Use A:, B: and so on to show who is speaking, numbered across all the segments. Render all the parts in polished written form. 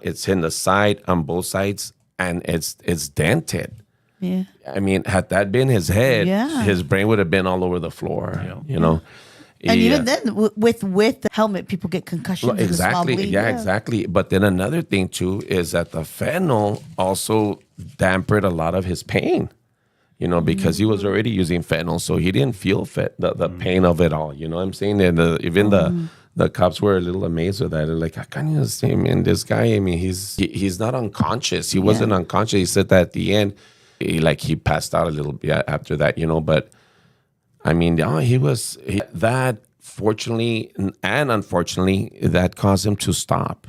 A: It's in the side on both sides, and it's dented.
B: Yeah.
A: I mean, had that been his head,
B: Yeah.
A: his brain would have been all over the floor.
C: Yeah.
A: You know.
B: And
A: Yeah.
B: even then, with the helmet, people get concussions and a small
A: Exactly.
B: bleed.
A: Yeah, exactly. But then another thing too is that the fentanyl also dampened a lot of his pain. You know, because he was already using fentanyl, so he didn't feel the pain of it all. You know what I'm saying? And even the cops were a little amazed with that. They're like, I can't understand, man. This guy, I mean, he's not unconscious. He wasn't unconscious. He said that at the end, he passed out a little bit after that, you know. But I mean, that fortunately and unfortunately, that caused him to stop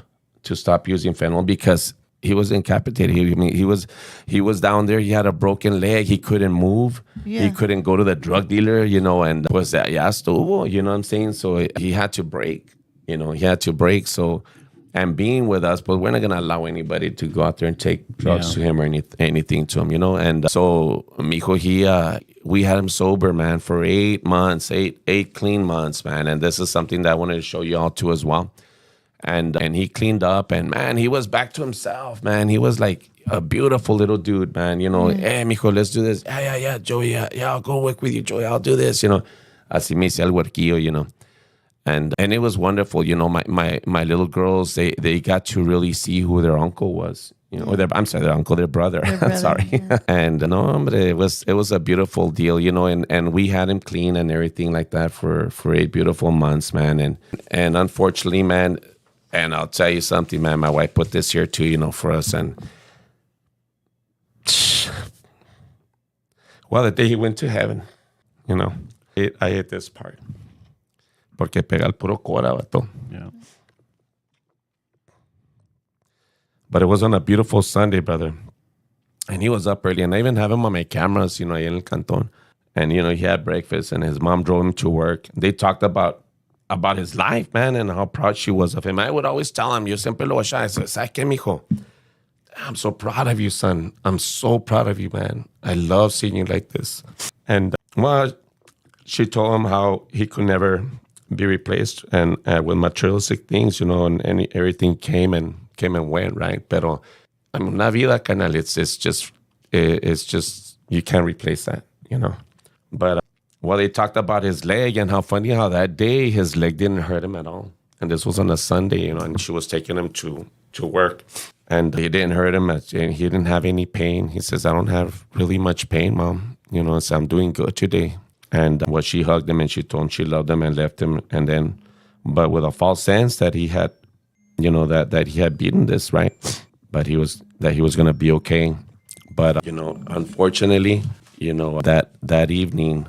A: using fentanyl because he was incapacitated. He was down there. He had a broken leg. He couldn't move.
B: Yeah.
A: He couldn't go to the drug dealer, you know, and was that estuvo, you know what I'm saying? So he had to break, you know, So, and being with us, but we're not going to allow anybody to go out there and take drugs to him or anything to him, you know? And so, mijo, we had him sober, man, for 8 months, eight clean months, man. And this is something that I wanted to show you all too as well. And he cleaned up, and man, he was back to himself, man. He was like a beautiful little dude, man. You know, hey, mijo, let's do this. Yeah, Joey, yeah, I'll go work with you, Joey. I'll do this, you know. Así me hice el huerquillo, you know. And it was wonderful, you know. My little girls, they got to really see who their uncle was, you know. Or their brother. Sorry.
B: Yeah.
A: And no, hombre, it was a beautiful deal, you know. And we had him clean and everything like that for 8 beautiful months, man. And unfortunately, man. And I'll tell you something, man. My wife put this here too, you know, for us. And well, the day he went to heaven, you know, I hate this part. Porque pega el puro cora, vato.
C: Yeah.
A: But it was on a beautiful Sunday, brother. And he was up early. And I even have him on my cameras, you know, ahí en el cantón. And, you know, he had breakfast and his mom drove him to work. They talked about his life, man, and how proud she was of him. I would always tell him, yo siempre lo voy a decir, ¿sabes qué, mijo? I'm so proud of you, son. I'm so proud of you, man. I love seeing you like this. And, well, she told him how he could never be replaced and with materialistic things, you know, and everything came and went, right? Pero, I mean, una vida, canal, it's just, you can't replace that, you know? But, well, they talked about his leg and how funny how that day his leg didn't hurt him at all. And this was on a Sunday, you know, and she was taking him to work. And he didn't hurt him. And he didn't have any pain. He says, I don't have really much pain, Mom. You know, so I'm doing good today. And well, she hugged him and she told him she loved him and left him. And then, but with a false sense that he had, you know, that he had beaten this, right? But he was going to be okay. But, you know, unfortunately, you know, that evening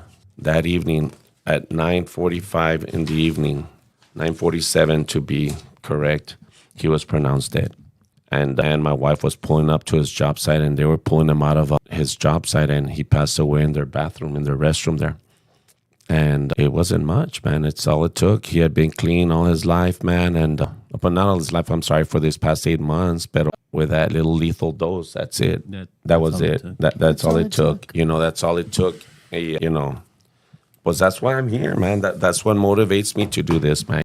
A: at 9:45 in the evening, 9:47 to be correct, he was pronounced dead. And my wife was pulling up to his job site, and they were pulling him out of his job site, and he passed away in their bathroom, in their restroom there. And it wasn't much, man. It's all it took. He had been clean all his life, man, and but not all his life. I'm sorry for this past 8 months, but with that little lethal dose, that's it. That was it. That's all it took. You know, that's all it took. You know. Well, that's why I'm here, man. That's what motivates me to do this, man.